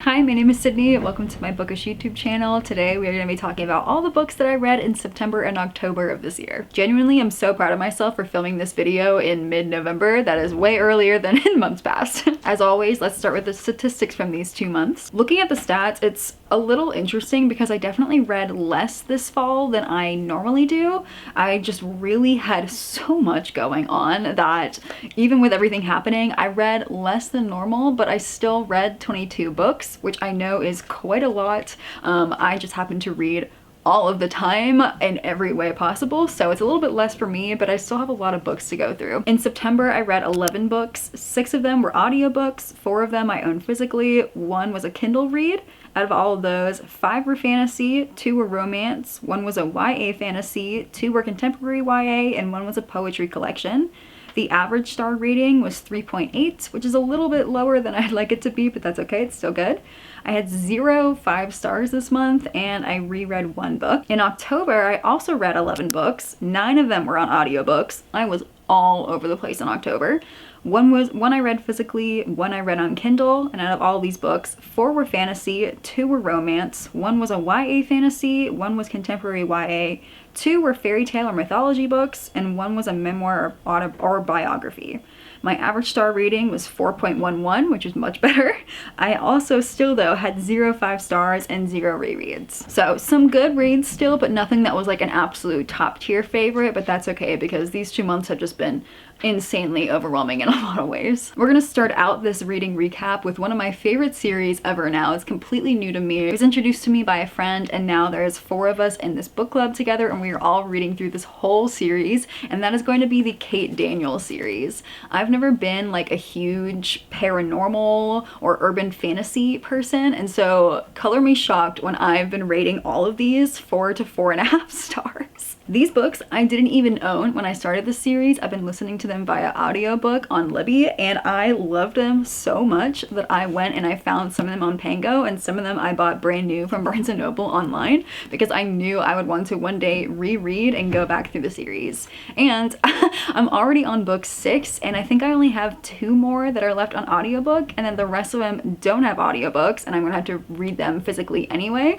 Hi, my name is Sydney. Welcome to my Bookish YouTube channel. Today we are going to be talking about all the books that I read in September and October of this year. Genuinely, I'm so proud of myself for filming this video in mid-November. That is way earlier than in months past. As always, let's start with the statistics from these 2 months. Looking at the stats, it's a little interesting because I definitely read less this fall than I normally do. I just really had so much going on that even with everything happening, I read less than normal, but I still read 22 books, which I know is quite a lot. I just happen to read all of the time in every way possible, so it's a little bit less for me, but I still have a lot of books to go through. In September, I read 11 books. 6 of them were audiobooks, 4 of them I own physically, 1 was a Kindle read. Out of all of those, 5 were fantasy, 2 were romance, 1 was a YA fantasy, 2 were contemporary YA, and 1 was a poetry collection. The average star rating was 3.8, which is a little bit lower than I'd like it to be, but that's okay, it's still good. I had 0 5 stars this month, and I reread 1 book. In October, I also read 11 books. 9 of them were on audiobooks. I was all over the place in October. 1 I read physically, 1 I read on Kindle, and out of all these books, 4 were fantasy, 2 were romance, 1 was a YA fantasy, 1 was contemporary YA, 2 were fairy tale or mythology books, and 1 was a memoir or biography. My average star rating was 4.11, which is much better. I also still, though, had 0 5 stars and 0 rereads. So some good reads still, but nothing that was like an absolute top tier favorite, but that's okay because these 2 months have just been insanely overwhelming in a lot of ways. We're gonna start out this reading recap with one of my favorite series ever now. It's completely new to me. It was introduced to me by a friend, and now there's 4 of us in this book club together, and we are all reading through this whole series, and that is going to be the Kate Daniel series. I've never been like a huge paranormal or urban fantasy person, and so color me shocked when I've been rating all of these 4 to 4.5 stars. These books I didn't even own when I started the series. I've been listening to them via audiobook on Libby, and I loved them so much that I went and I found some of them on Pango, and some of them I bought brand new from Barnes & Noble online because I knew I would want to one day reread and go back through the series. And I'm already on book 6, and I think I only have 2 more that are left on audiobook, and then the rest of them don't have audiobooks, and I'm gonna have to read them physically anyway.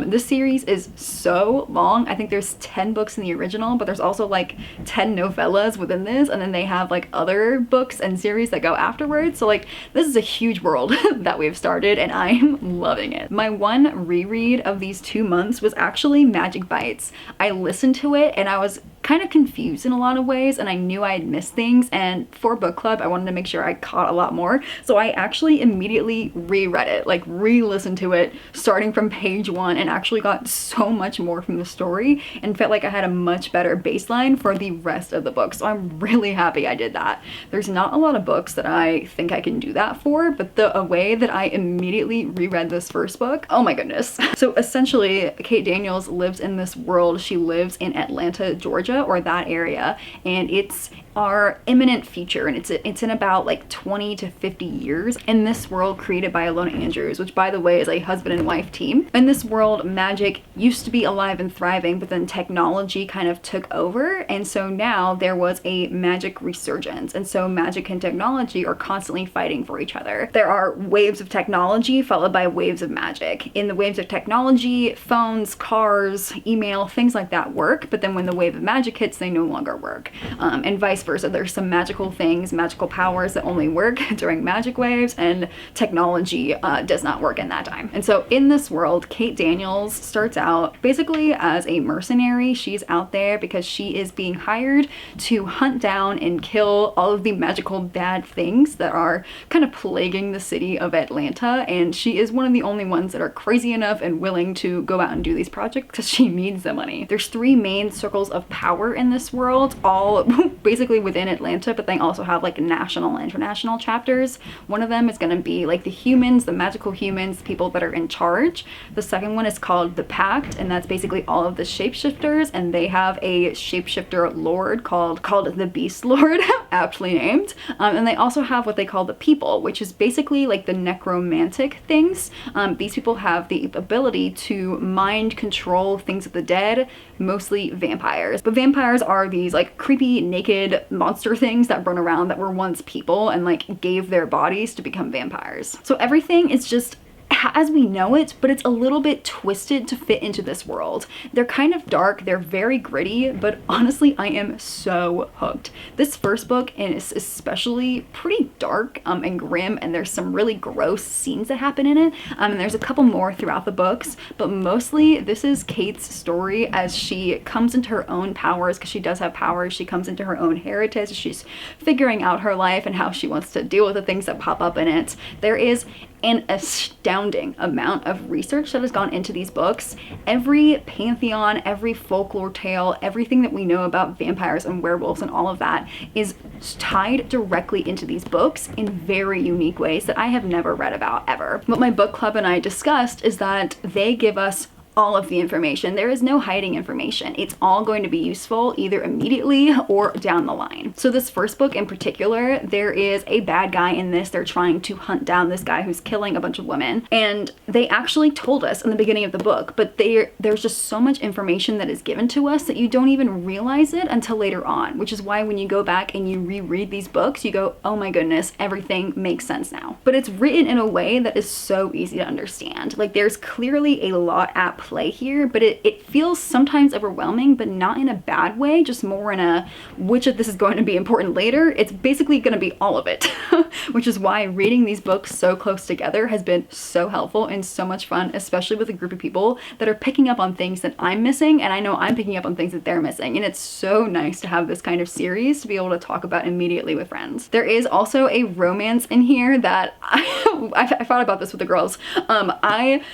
This series is so long. I think there's 10 books in the original, but there's also like 10 novellas within this, and then they have like other books and series that go afterwards. So like this is a huge world that we've started, and I'm loving it. My one reread of these 2 months was actually Magic Bites. I listened to it and I was kind of confused in a lot of ways, and I knew I had missed things, and for book club I wanted to make sure I caught a lot more, so I actually immediately reread it, like re-listened to it starting from page 1, and actually got so much more from the story and felt like I had a much better baseline for the rest of the book. So I'm really happy I did that. There's not a lot of books that I think I can do that for, but the way that I immediately reread this first book, oh my goodness. So essentially Kate Daniels lives in this world. She lives in Atlanta, Georgia, or that area, and it's our imminent future, and it's in about like 20 to 50 years in this world created by Ilona Andrews, which by the way is a husband and wife team. In this world, magic used to be alive and thriving, but then technology kind of took over, and so now there was a magic resurgence, and so magic and technology are constantly fighting for each other. There are waves of technology followed by waves of magic. In the waves of technology, phones, cars, email, things like that work, but then when the wave of magic hits, they no longer work, and vice versa. There's some magical things, magical powers that only work during magic waves, and technology does not work in that time. And so in this world, Kate Daniels starts out basically as a mercenary. She's out there because she is being hired to hunt down and kill all of the magical bad things that are kind of plaguing the city of Atlanta, and she is one of the only ones that are crazy enough and willing to go out and do these projects because she needs the money. There's 3 main circles of power in this world, all basically within Atlanta, but they also have like national and international chapters. One of them is going to be like the humans, the magical humans, people that are in charge. The second one is called the Pact, and that's basically all of the shapeshifters, and they have a shapeshifter lord called the Beast Lord, aptly named. And they also have what they call the People, which is basically like the necromantic things. These people have the ability to mind control things of the dead, mostly vampires. But vampires are these like creepy, naked monster things that run around that were once people and like gave their bodies to become vampires. So everything is just as we know it, but it's a little bit twisted to fit into this world. They're kind of dark, they're very gritty, but honestly, I am so hooked. This first book is especially pretty dark and grim, and there's some really gross scenes that happen in it, and there's a couple more throughout the books, but mostly this is Kate's story as she comes into her own powers, because she does have powers. She comes into her own heritage. She's figuring out her life and how she wants to deal with the things that pop up in it. There is an astounding amount of research that has gone into these books. Every pantheon, every folklore tale, everything that we know about vampires and werewolves and all of that is tied directly into these books in very unique ways that I have never read about ever. What my book club and I discussed is that they give us all of the information. There is no hiding information. It's all going to be useful either immediately or down the line. So this first book in particular, there is a bad guy in this. They're trying to hunt down this guy who's killing a bunch of women. And they actually told us in the beginning of the book, but there's just so much information that is given to us that you don't even realize it until later on, which is why when you go back and you reread these books, you go, oh my goodness, everything makes sense now. But it's written in a way that is so easy to understand. Like, there's clearly a lot at play here, but it feels sometimes overwhelming, but not in a bad way, just more in a which of this is going to be important later. It's basically going to be all of it, which is why reading these books so close together has been so helpful and so much fun, especially with a group of people that are picking up on things that I'm missing, and I know I'm picking up on things that they're missing, and it's so nice to have this kind of series to be able to talk about immediately with friends. There is also a romance in here that I thought about this with the girls. I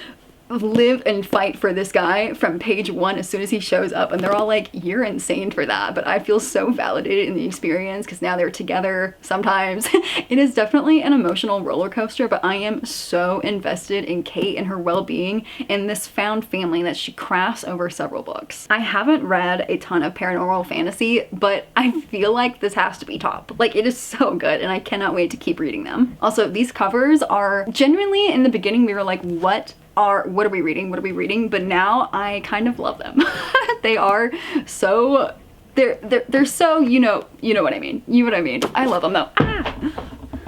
live and fight for this guy from page one as soon as he shows up, and they're all like, you're insane for that, but I feel so validated in the experience because now they're together sometimes. It is definitely an emotional roller coaster, but I am so invested in Kate and her well-being and this found family that she crafts over several books. I haven't read a ton of paranormal fantasy, but I feel like this has to be top. Like, it is so good and I cannot wait to keep reading them. Also, these covers are genuinely, in the beginning we were like, what are we reading? But now I kind of love them. They are so, they're so, you know what I mean. You know what I mean. I love them though.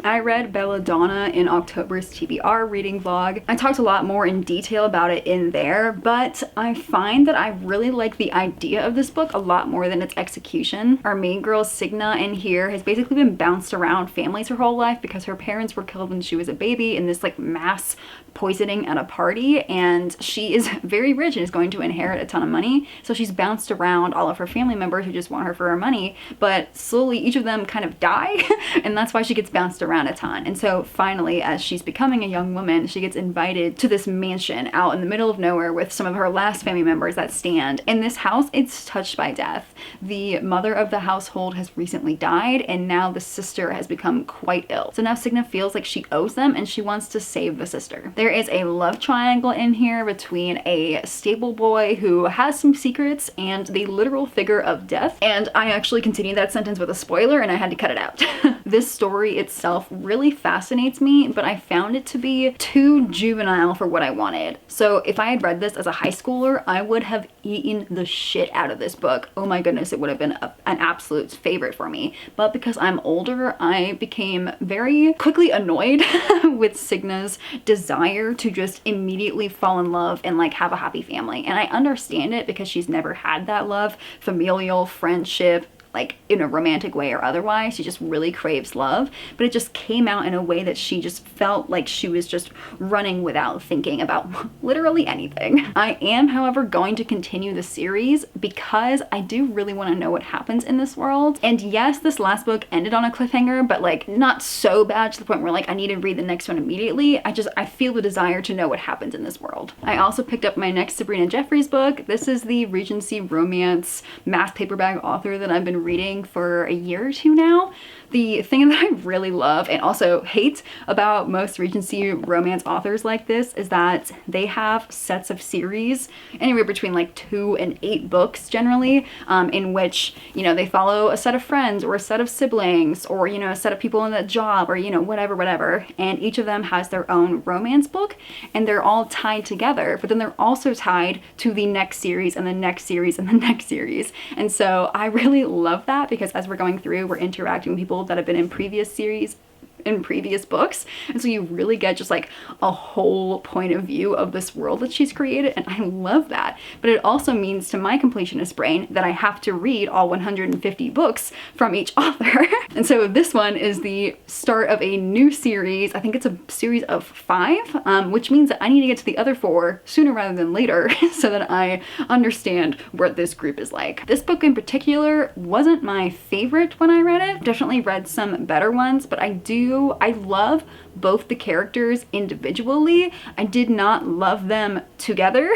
I read Belladonna in October's TBR reading vlog. I talked a lot more in detail about it in there, but I find that I really like the idea of this book a lot more than its execution. Our main girl, Signa, in here has basically been bounced around families her whole life because her parents were killed when she was a baby in this like mass poisoning at a party, and she is very rich and is going to inherit a ton of money, so she's bounced around all of her family members who just want her for her money, but slowly each of them kind of die and that's why she gets bounced around a ton. And so finally, as she's becoming a young woman, she gets invited to this mansion out in the middle of nowhere with some of her last family members that stand. In this house, it's touched by death. The mother of the household has recently died, and now the sister has become quite ill. So now Signa feels like she owes them and she wants to save the sister. There is a love triangle in here between a stable boy who has some secrets and the literal figure of death. And I actually continued that sentence with a spoiler and I had to cut it out. This story itself really fascinates me, but I found it to be too juvenile for what I wanted. So if I had read this as a high schooler, I would have eaten the shit out of this book. Oh my goodness, it would have been an absolute favorite for me. But because I'm older, I became very quickly annoyed with Signa's desire to just immediately fall in love and like have a happy family. And I understand it because she's never had that love, familial, friendship, like in a romantic way or otherwise. She just really craves love, but it just came out in a way that she just felt like she was just running without thinking about literally anything. I am, however, going to continue the series because I do really want to know what happens in this world. And yes, this last book ended on a cliffhanger, but like not so bad to the point where like I need to read the next one immediately. I feel the desire to know what happens in this world. I also picked up my next Sabrina Jeffries book. This is the Regency romance math paperback author that I've been reading for a year or two now. The thing that I really love and also hate about most Regency romance authors like this is that they have sets of series, anywhere between like 2 and 8 books generally, in which, you know, they follow a set of friends or a set of siblings or, you know, a set of people in a job or, you know, whatever. And each of them has their own romance book and they're all tied together, but then they're also tied to the next series and the next series and the next series. And so I really love that because as we're going through, we're interacting with people that have been in previous series in previous books. And so you really get just like a whole point of view of this world that she's created, and I love that. But it also means to my completionist brain that I have to read all 150 books from each author. And so this one is the start of a new series. I think it's a series of 5, which means that I need to get to the other 4 sooner rather than later so that I understand what this group is like. This book in particular wasn't my favorite when I read it. Definitely read some better ones, but I love both the characters individually. I did not love them together.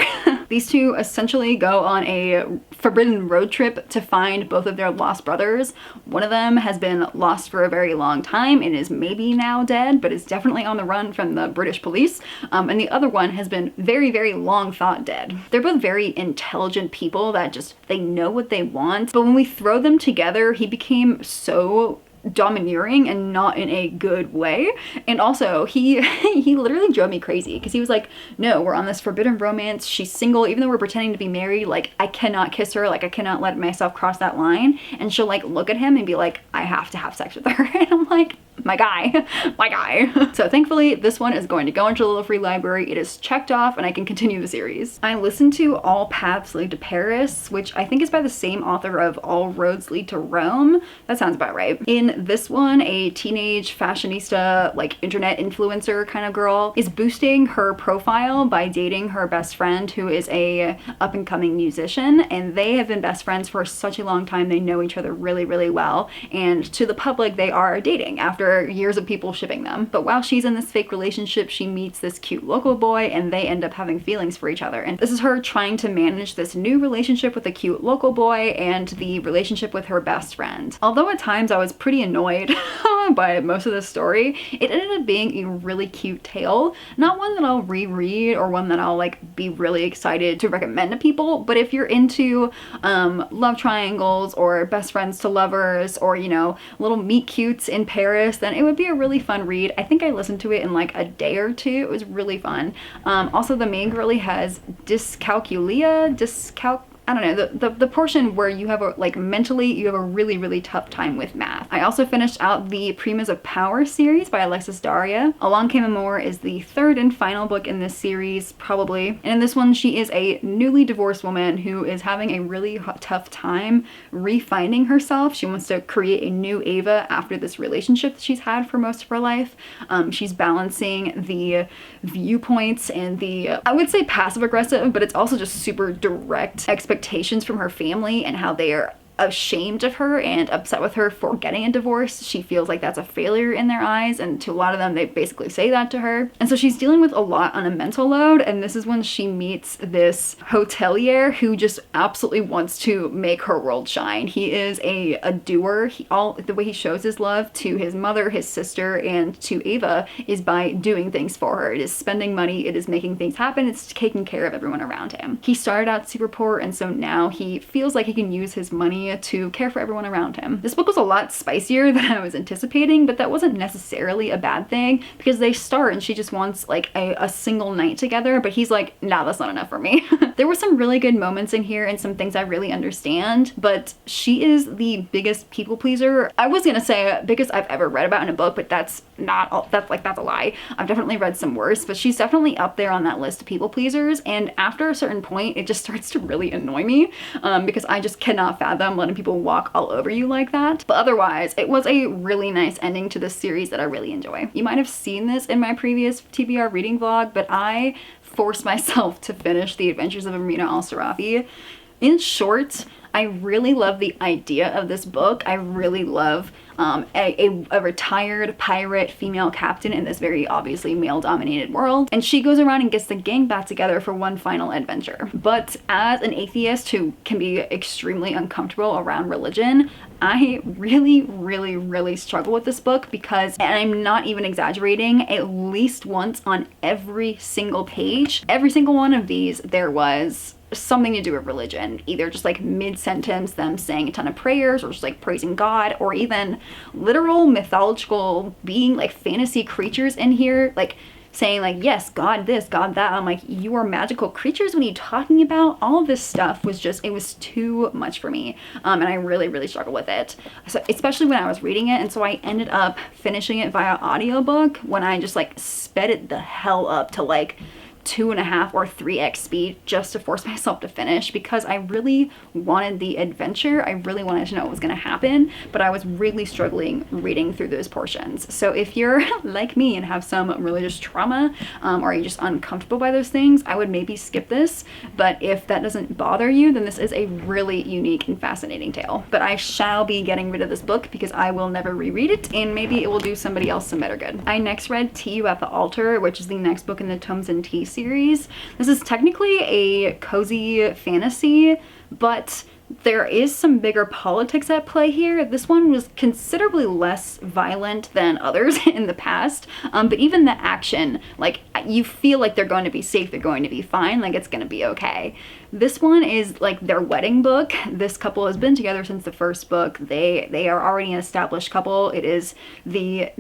These two essentially go on a forbidden road trip to find both of their lost brothers. One of them has been lost for a very long time and is maybe now dead, but is definitely on the run from the British police. And the other one has been very, very long thought dead. They're both very intelligent people that just, they know what they want. But when we throw them together, he became so domineering and not in a good way. And also he literally drove me crazy because he was like, no, we're on this forbidden romance, she's single, even though we're pretending to be married, like I cannot kiss her, like I cannot let myself cross that line. And she'll like look at him and be like, I have to have sex with her. And I'm like, my guy, my guy. So thankfully this one is going to go into the little free library. It is checked off and I can continue the series. I listened to All Paths Lead to Paris, which I think is by the same author of All Roads Lead to Rome. That sounds about right. In this one, a teenage fashionista, like internet influencer kind of girl is boosting her profile by dating her best friend who is a up-and-coming musician, and they have been best friends for such a long time. They know each other really, really well, and to the public they are dating after years of people shipping them. But while she's in this fake relationship, she meets this cute local boy and they end up having feelings for each other. And this is her trying to manage this new relationship with a cute local boy and the relationship with her best friend. Although at times I was pretty annoyed by most of the story, it ended up being a really cute tale. Not one that I'll reread or one that I'll like be really excited to recommend to people, but if you're into love triangles or best friends to lovers or, you know, little meet cutes in Paris, then it would be a really fun read. I think I listened to it in like a day or two. It was really fun. Also the main girlie has dyscalculia, I don't know, the portion where you have a, like mentally, you have a really, really tough time with math. I also finished out the Primas of Power series by Alexis Daria. Along Came Amor is the 3rd and final book in this series, probably. And in this one, she is a newly divorced woman who is having a really tough time refinding herself. She wants to create a new Ava after this relationship that she's had for most of her life. She's balancing the viewpoints and the, I would say passive aggressive, but it's also just super direct expectations from her family and how they are ashamed of her and upset with her for getting a divorce. She feels like that's a failure in their eyes, and to a lot of them they basically say that to her. And so she's dealing with a lot on a mental load, and this is when she meets this hotelier who just absolutely wants to make her world shine. He is a doer. The way he shows his love to his mother, his sister, and to Ava is by doing things for her. It is spending money, it is making things happen, it's taking care of everyone around him. He started out super poor, and so now he feels like he can use his money to care for everyone around him. This book was a lot spicier than I was anticipating, but that wasn't necessarily a bad thing because they start and she just wants like a single night together, but he's like, nah, that's not enough for me. There were some really good moments in here and some things I really understand, but she is the biggest people pleaser. I was gonna say biggest I've ever read about in a book, but that's a lie. I've definitely read some worse, but she's definitely up there on that list of people pleasers, and after a certain point it just starts to really annoy me because I just cannot fathom letting people walk all over you like that. But otherwise it was a really nice ending to this series that I really enjoy. You might have seen this in my previous TBR reading vlog, but I forced myself to finish The Adventures of Amina Al-Sirafi. In short, I really love the idea of this book. I really love a retired pirate female captain in this very obviously male-dominated world, and she goes around and gets the gang back together for one final adventure. But as an atheist who can be extremely uncomfortable around religion, I really, really, really struggle with this book because, and I'm not even exaggerating, at least once on every single page, every single one of these, there was something to do with religion, either just like mid-sentence them saying a ton of prayers or just like praising God, or even literal mythological being, like fantasy creatures in here, like saying like, yes, God this, God that. I'm like, you are magical creatures. What are you talking about? All of this stuff was just, it was too much for me. And I really, really struggled with it. So especially when I was reading it. And so I ended up finishing it via audiobook when I just like sped it the hell up to like 2.5 or 3x speed just to force myself to finish, because I really wanted the adventure. I really wanted to know what was going to happen, but I was really struggling reading through those portions. So if you're like me and have some religious trauma, or you're just uncomfortable by those things, I would maybe skip this. But if that doesn't bother you, then this is a really unique and fascinating tale. But I shall be getting rid of this book because I will never reread it, and maybe it will do somebody else some better good. I next read Tea You at the Altar, which is the next book in the Tomes and Tea series. This is technically a cozy fantasy, but there is some bigger politics at play here. This one was considerably less violent than others in the past, but even the action, like, you feel like they're going to be safe, they're going to be fine, like it's going to be okay. This one is like their wedding book. This couple has been together since the first book. They are already an established couple. It is the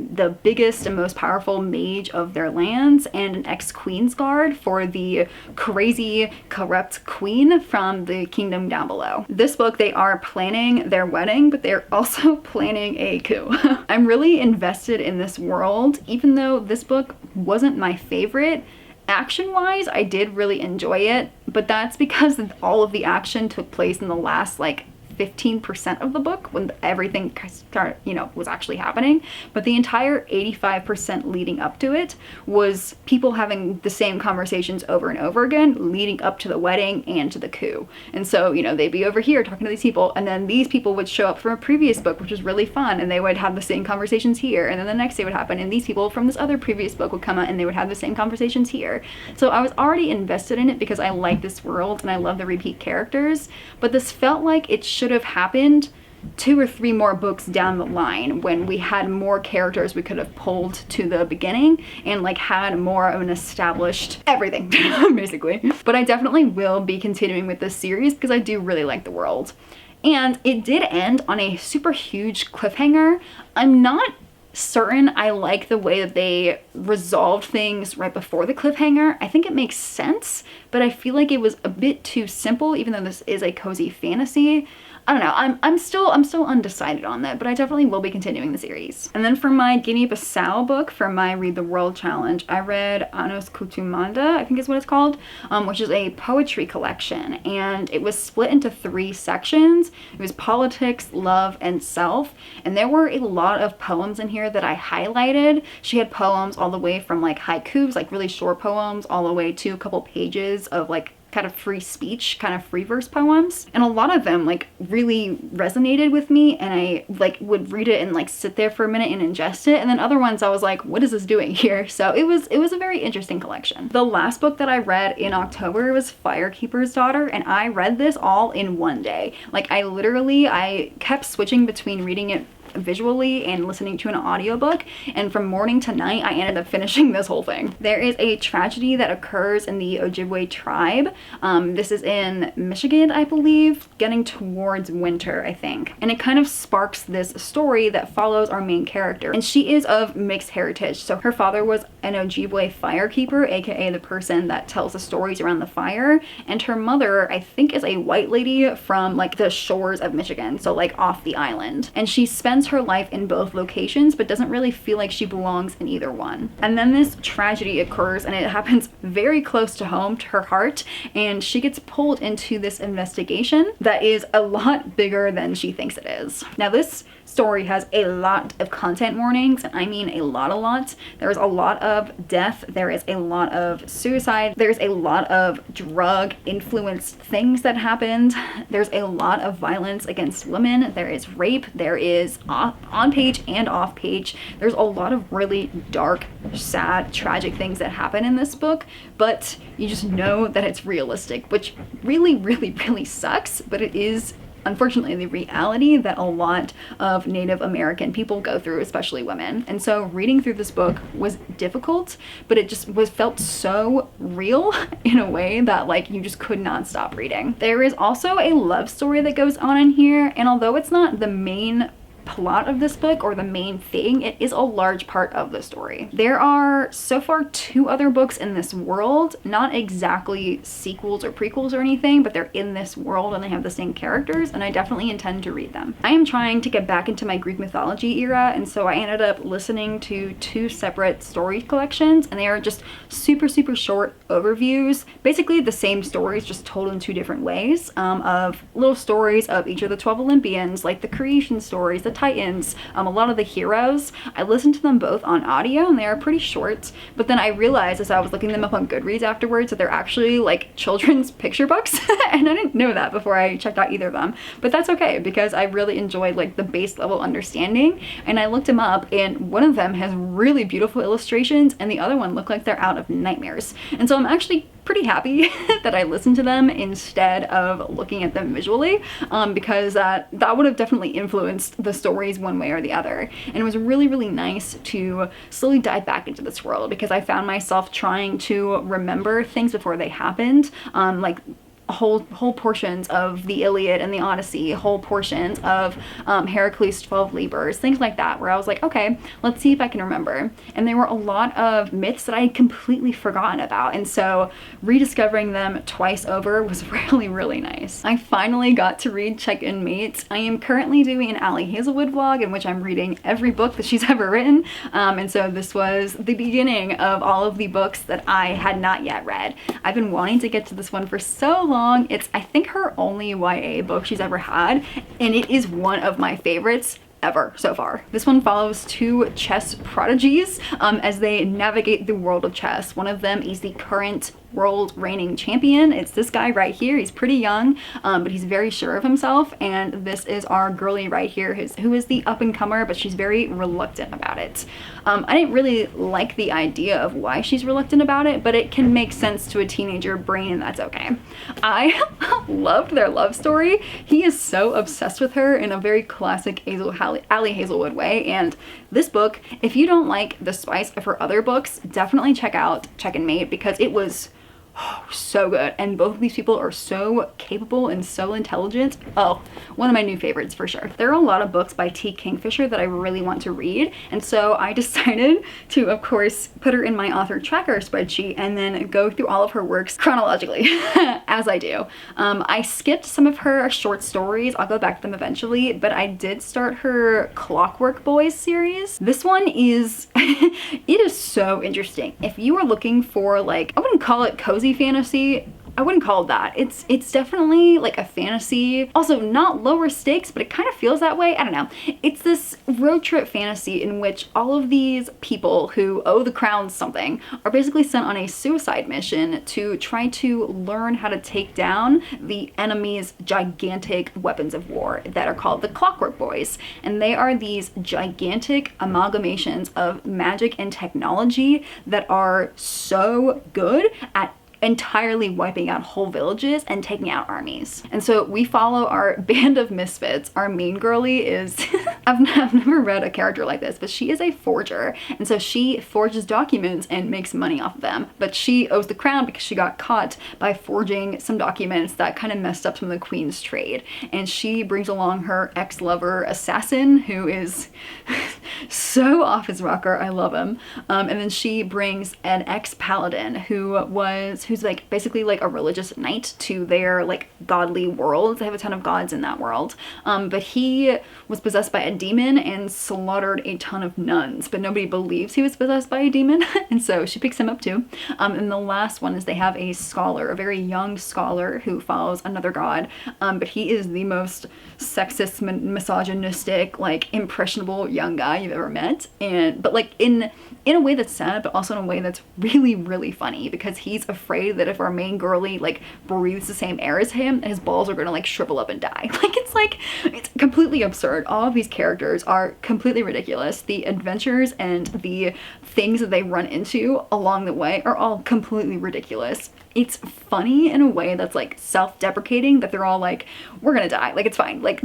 biggest and most powerful mage of their lands and an ex-queen's guard for the crazy, corrupt queen from the kingdom down below. This book, they are planning their wedding, but they're also planning a coup. I'm really invested in this world, even though this book wasn't my favorite. Action-wise, I did really enjoy it, but that's because all of the action took place in the last like 15% of the book when everything started, was actually happening. But the entire 85% leading up to it was people having the same conversations over and over again leading up to the wedding and to the coup. And so, they'd be over here talking to these people, and then these people would show up from a previous book, which was really fun, and they would have the same conversations here, and then the next day would happen, and these people from this other previous book would come out and they would have the same conversations here. So I was already invested in it because I like this world and I love the repeat characters, but this felt like it should have happened 2 or 3 more books down the line when we had more characters we could have pulled to the beginning and like had more of an established everything basically. But I definitely will be continuing with this series because I do really like the world. And it did end on a super huge cliffhanger. I'm not certain I like the way that they resolved things right before the cliffhanger. I think it makes sense, but I feel like it was a bit too simple, even though this is a cozy fantasy. I don't know, I'm still undecided on that, but I definitely will be continuing the series. And then for my Guinea-Bissau book, for my Read the World challenge, I read Anos Kutu Manda, I think is what it's called, which is a poetry collection, and it was split into 3 sections. It was politics, love, and self, and there were a lot of poems in here that I highlighted. She had poems all the way from like haikus, like really short poems, all the way to a couple pages of like kind of free speech, kind of free verse poems. And a lot of them like really resonated with me, and I like would read it and like sit there for a minute and ingest it. And then other ones I was like, what is this doing here? So it was a very interesting collection. The last book that I read in October was Firekeeper's Daughter, and I read this all in one day. Like I kept switching between reading it visually and listening to an audiobook, and from morning to night I ended up finishing this whole thing. There is a tragedy that occurs in the Ojibwe tribe. This is in Michigan, I believe, getting towards winter, I think. And it kind of sparks this story that follows our main character. And she is of mixed heritage. So her father was an Ojibwe firekeeper, aka the person that tells the stories around the fire. And her mother, I think, is a white lady from like the shores of Michigan, so like off the island. And she spends her life in both locations, but doesn't really feel like she belongs in either one. And then this tragedy occurs, and it happens very close to home, to her heart, and she gets pulled into this investigation that is a lot bigger than she thinks it is. Now this story has a lot of content warnings, and I mean a lot. There's a lot of death, there is a lot of suicide, there's a lot of drug influenced things that happened, there's a lot of violence against women, there is rape, there is on page and off page, there's a lot of really dark, sad, tragic things that happen in this book, but you just know that it's realistic, which really sucks, but it is unfortunately the reality that a lot of Native American people go through, especially women. And so reading through this book was difficult, but it just felt so real in a way that like you just could not stop reading. There is also a love story that goes on in here, and although it's not the main plot of this book or the main thing, it is a large part of the story. There are so far 2 other books in this world, not exactly sequels or prequels or anything, but they're in this world and they have the same characters, and I definitely intend to read them. I am trying to get back into my Greek mythology era, and so I ended up listening to 2 separate story collections, and they are just super short overviews, basically the same stories just told in 2 different ways, of little stories of each of the 12 Olympians, like the creation stories, the Titans, a lot of the heroes. I listened to them both on audio and they are pretty short, but then I realized as I was looking them up on Goodreads afterwards that they're actually like children's picture books and I didn't know that before I checked out either of them, but that's okay because I really enjoyed like the base level understanding, and I looked them up and one of them has really beautiful illustrations and the other one looked like they're out of nightmares, and so I'm actually pretty happy that I listened to them instead of looking at them visually, because that would have definitely influenced the stories one way or the other. And it was really nice to slowly dive back into this world because I found myself trying to remember things before they happened, like whole portions of the Iliad and the Odyssey, whole portions of Heracles' 12 Labors, things like that, where I was like, okay, let's see if I can remember. And there were a lot of myths that I had completely forgotten about, and so rediscovering them twice over was really nice. I finally got to read Check-In Mates. I am currently doing an Ali Hazelwood vlog in which I'm reading every book that she's ever written, and so this was the beginning of all of the books that I had not yet read. I've been wanting to get to this one for so long. It's, I think, her only YA book she's ever had, and it is one of my favorites ever so far. This one follows 2 chess prodigies as they navigate the world of chess. One of them is the current world reigning champion. It's this guy right here. He's pretty young, but he's very sure of himself, and this is our girly right here who is the up-and-comer, but she's very reluctant about it. I didn't really like the idea of why she's reluctant about it, but it can make sense to a teenager brain, and that's okay. I loved their love story. He is so obsessed with her in a very classic Ali Hazelwood way, and this book, if you don't like the spice of her other books, definitely check out Check-In Mate because it was so good, and both of these people are so capable and so intelligent. Oh, one of my new favorites for sure. There are a lot of books by T. Kingfisher that I really want to read, and so I decided to, of course, put her in my author tracker spreadsheet and then go through all of her works chronologically, as I do. I skipped some of her short stories. I'll go back to them eventually, but I did start her Clockwork Boys series. This one is, it is so interesting. If you are looking for, like, I wouldn't call it cozy fantasy, I wouldn't call it that. It's definitely like a fantasy, also not lower stakes, but it kind of feels that way. I don't know. It's this road trip fantasy in which all of these people who owe the crown something are basically sent on a suicide mission to try to learn how to take down the enemy's gigantic weapons of war that are called the Clockwork Boys. And they are these gigantic amalgamations of magic and technology that are so good at entirely wiping out whole villages and taking out armies. And so we follow our band of misfits. Our main girly is, I've never read a character like this, but she is a forger. And so she forges documents and makes money off of them. But she owes the crown because she got caught by forging some documents that kind of messed up some of the queen's trade. And she brings along her ex-lover assassin, who is so off his rocker. I love him. And then she brings an ex-paladin who's like basically like a religious knight to their like godly world. They have a ton of gods in that world. But he was possessed by a demon and slaughtered a ton of nuns, but nobody believes he was possessed by a demon. And so she picks him up too. And the last one is they have a scholar, a very young scholar who follows another god. But he is the most sexist, misogynistic, like impressionable young guy you've ever met. But like in a way that's sad, but also in a way that's really funny, because he's afraid that if our main girly like breathes the same air as him, his balls are gonna like shrivel up and die. It's completely absurd. All of these characters are completely ridiculous. The adventures and the things that they run into along the way are all completely ridiculous. It's funny in a way that's like self-deprecating, that they're all like, we're gonna die, like it's fine, like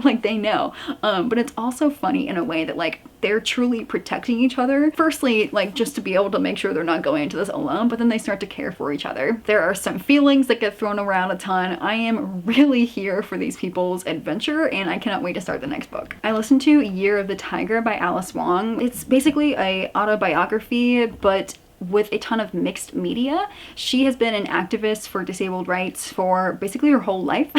like they know. But it's also funny in a way that like they're truly protecting each other. Firstly, like just to be able to make sure they're not going into this alone, but then they start to care for each other. There are some feelings that get thrown around a ton. I am really here for these people's adventure, and I cannot wait to start the next book. I listened to Year of the Tiger by Alice Wong. It's basically a autobiography, but with a ton of mixed media. She has been an activist for disabled rights for basically her whole life.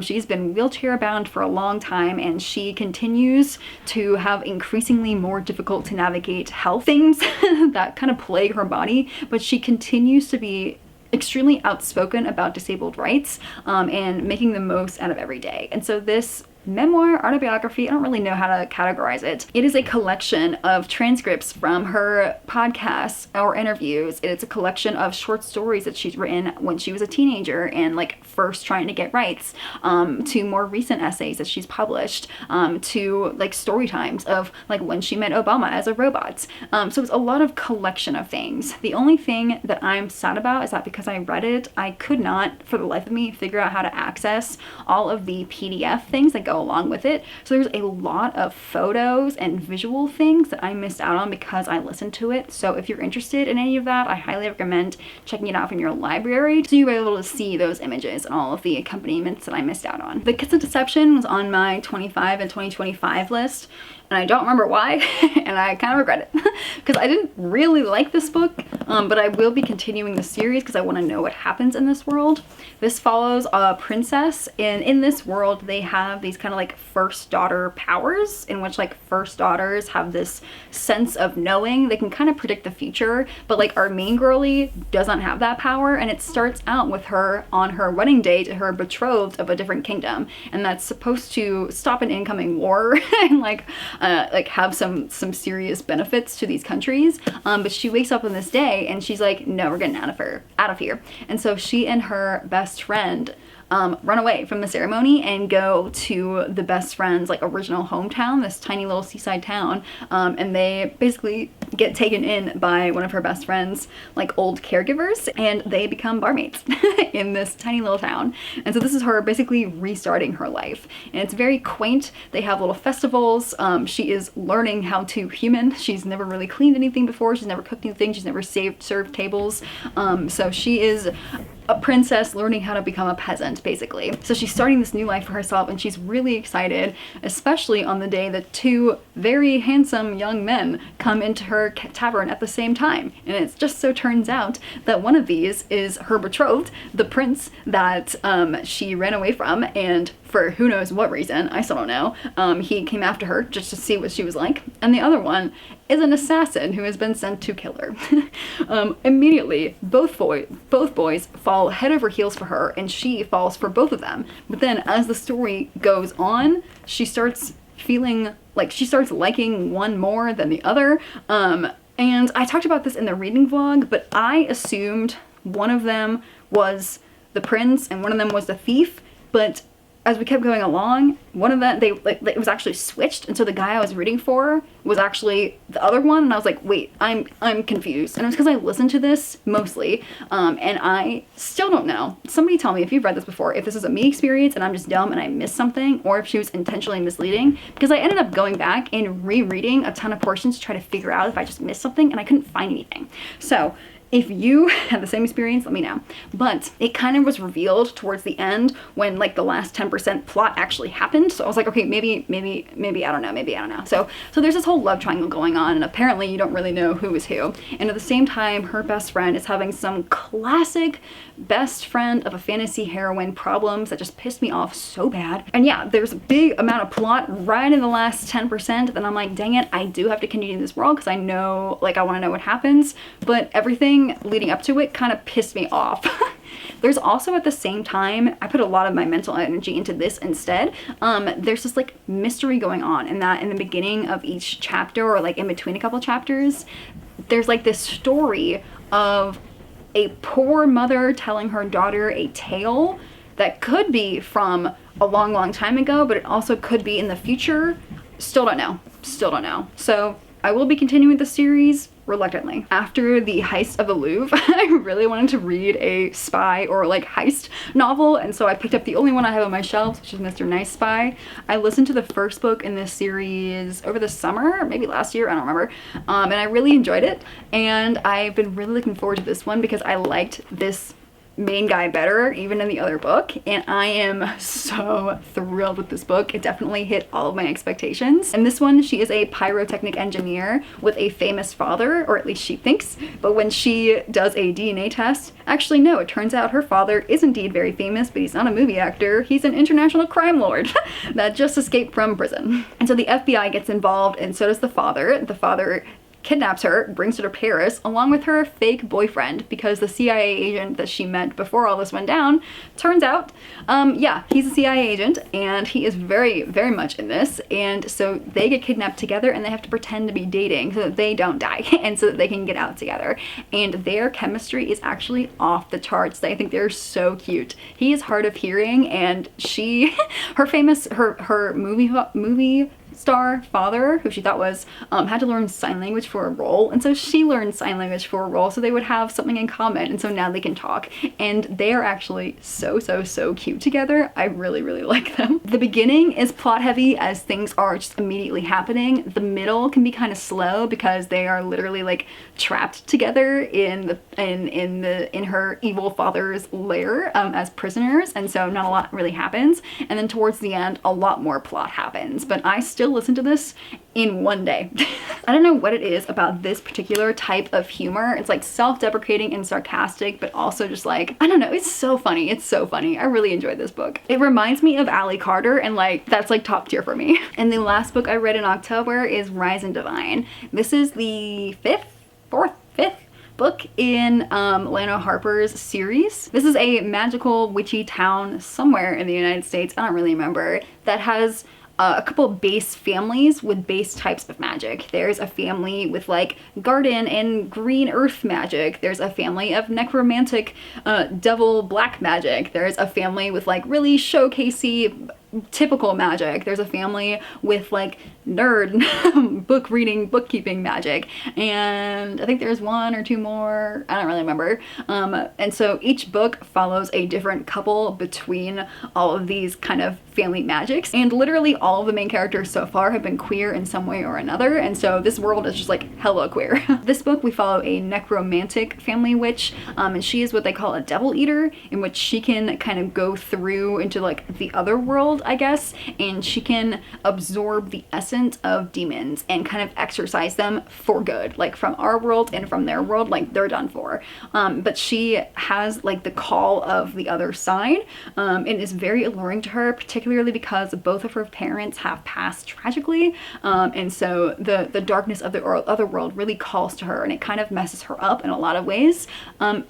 She's been wheelchair bound for a long time, and she continues to have increasingly more difficult to navigate health things that kind of plague her body, but she continues to be extremely outspoken about disabled rights and making the most out of every day. And so this memoir, autobiography, I don't really know how to categorize it. It is a collection of transcripts from her podcasts or interviews. It's a collection of short stories that she's written when she was a teenager and like first trying to get rights, to more recent essays that she's published, to like story times of like when she met Obama as a robot. So it's a lot of collection of things. The only thing that I'm sad about is that because I read it, I could not for the life of me figure out how to access all of the PDF things that go along with it. So there's a lot of photos and visual things that I missed out on because I listened to it. So if you're interested in any of that, I highly recommend checking it out from your library so you're able to see those images and all of the accompaniments that I missed out on. The Kiss of Deception was on my 25 and 2025 list, and I don't remember why, and I kind of regret it because I didn't really like this book, but I will be continuing the series because I want to know what happens in this world. This follows a princess, and in this world they have these kind of like first daughter powers, in which like first daughters have this sense of knowing. They can kind of predict the future, but like our main girlie doesn't have that power, and it starts out with her on her wedding day to her betrothed of a different kingdom, and that's supposed to stop an incoming war and like have some serious benefits to these countries. But she wakes up on this day and she's like, no, we're getting out of here. And so she and her best friend run away from the ceremony and go to the best friend's like original hometown, this tiny little seaside town, and they basically get taken in by one of her best friend's like old caregivers, and they become barmaids in this tiny little town. And so this is her basically restarting her life, and it's very quaint. They have little festivals. She is learning how to human. She's never really cleaned anything before. She's never cooked anything. She's never served tables. So she is a princess learning how to become a peasant, basically. So she's starting this new life for herself, and she's really excited, especially on the day that two very handsome young men come into her tavern at the same time. And it just so turns out that one of these is her betrothed, the prince that she ran away from, and for who knows what reason, I still don't know, he came after her just to see what she was like. And the other one is an assassin who has been sent to kill her. Immediately, both boys fall head over heels for her, and she falls for both of them. But then as the story goes on, she starts feeling like she starts liking one more than the other. And I talked about this in the reading vlog, but I assumed one of them was the prince and one of them was the thief. But as we kept going along, one of them, it was actually switched, and so the guy I was rooting for was actually the other one, and I was like, wait, I'm confused. And it was because I listened to this mostly, and I still don't know. Somebody tell me if you've read this before, if this is a me experience and I'm just dumb and I missed something, or if she was intentionally misleading, because I ended up going back and rereading a ton of portions to try to figure out if I just missed something, and I couldn't find anything. So if you had the same experience, let me know. But it kind of was revealed towards the end when like the last 10% plot actually happened. So I was like, okay, maybe, I don't know. So there's this whole love triangle going on, and apparently you don't really know who is who. And at the same time, her best friend is having some classic best friend of a fantasy heroine problems that just pissed me off so bad. And yeah, there's a big amount of plot right in the last 10%. Then I'm like, dang it, I do have to continue this world because I know, like, I want to know what happens. But everything leading up to it kind of pissed me off. There's also at the same time, I put a lot of my mental energy into this instead. There's this like mystery going on in that in the beginning of each chapter, or like in between a couple chapters, there's like this story of a poor mother telling her daughter a tale that could be from a long time ago, but it also could be in the future. Still don't know. So I will be continuing the series reluctantly. After the heist of the Louvre, I really wanted to read a spy or like heist novel, and so I picked up the only one I have on my shelves, which is Mr. Nice Spy. I listened to the first book in this series over the summer, maybe last year, I don't remember, and I really enjoyed it, and I've been really looking forward to this one because I liked this main guy better even in the other book, and I am so thrilled with this book. It definitely hit all of my expectations. And this one, she is a pyrotechnic engineer with a famous father, or at least she thinks, but when she does a DNA test, actually no, it turns out her father is indeed very famous, but he's not a movie actor, he's an international crime lord that just escaped from prison. And so the FBI gets involved, and so does the father. The father kidnaps her, brings her to Paris, along with her fake boyfriend, because the CIA agent that she met before all this went down, turns out, yeah, he's a CIA agent, and he is very, very much in this, and so they get kidnapped together, and they have to pretend to be dating so that they don't die, and so that they can get out together. And their chemistry is actually off the charts. I think they're so cute. He is hard of hearing, and she, her movie star father, who she thought was, had to learn sign language for a role, and so she learned sign language for a role so they would have something in common, and so now they can talk, and they are actually so cute together. I really like them. The beginning is plot heavy as things are just immediately happening. The middle can be kind of slow because they are literally like trapped together in her evil father's lair as prisoners, and so not a lot really happens, and then towards the end a lot more plot happens, but I still listen to this in one day. I don't know what it is about this particular type of humor. It's like self-deprecating and sarcastic, but also just like, I don't know, it's so funny. It's so funny. I really enjoyed this book. It reminds me of Ally Carter, and like that's like top tier for me. And the last book I read in October is Rise and Divine. This is the fifth book in Lana Harper's series. This is a magical witchy town somewhere in the United States, I don't really remember, that has a couple base families with base types of magic. There's a family with like garden and green earth magic. There's a family of necromantic devil black magic. There's a family with like really showcasey typical magic. There's a family with like nerd book reading, bookkeeping magic, and I think there's one or two more, I don't really remember. And so each book follows a different couple between all of these kind of family magics, and literally all of the main characters so far have been queer in some way or another, and so this world is just like hella queer. This book we follow a necromantic family witch, and she is what they call a devil eater, in which she can kind of go through into like the other world, I guess, and she can absorb the essence of demons and kind of exorcise them for good, like from our world and from their world, like they're done for. But she has like the call of the other side, and is very alluring to her, particularly because both of her parents have passed tragically, and so the darkness of the other world really calls to her, and it kind of messes her up in a lot of ways,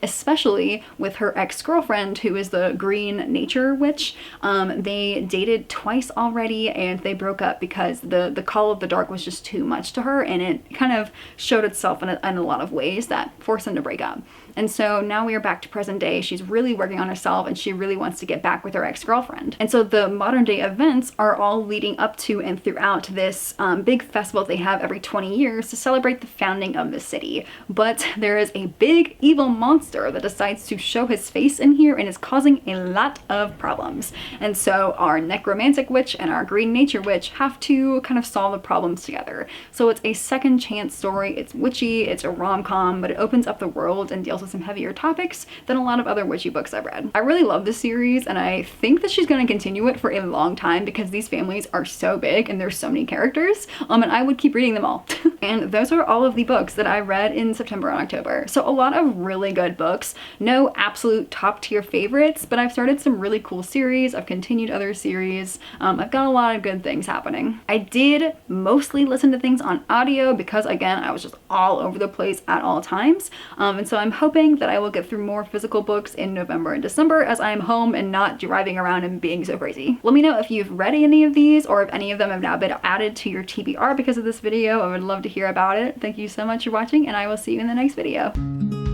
especially with her ex-girlfriend, who is the green nature witch. They dated twice already, and they broke up because the call of the dark was just too much to her, and it kind of showed itself in a lot of ways that forced them to break up. And so now we are back to present day. She's really working on herself, and she really wants to get back with her ex-girlfriend. And so the modern day events are all leading up to and throughout this big festival they have every 20 years to celebrate the founding of the city. But there is a big evil monster that decides to show his face in here and is causing a lot of problems. And so our necromantic witch and our green nature witch have to kind of solve the problems together. So it's a second chance story. It's witchy, it's a rom-com, but it opens up the world and deals with some heavier topics than a lot of other witchy books I've read. I really love this series, and I think that she's going to continue it for a long time because these families are so big and there's so many characters, and I would keep reading them all. And those are all of the books that I read in September and October. So a lot of really good books. No absolute top tier favorites, but I've started some really cool series. I've continued other series. I've got a lot of good things happening. I did mostly listen to things on audio because, again, I was just all over the place at all times. And so I'm hoping that I will get through more physical books in November and December as I am home and not driving around and being so crazy. Let me know if you've read any of these or if any of them have now been added to your TBR because of this video. I would love to hear about it. Thank you so much for watching, and I will see you in the next video.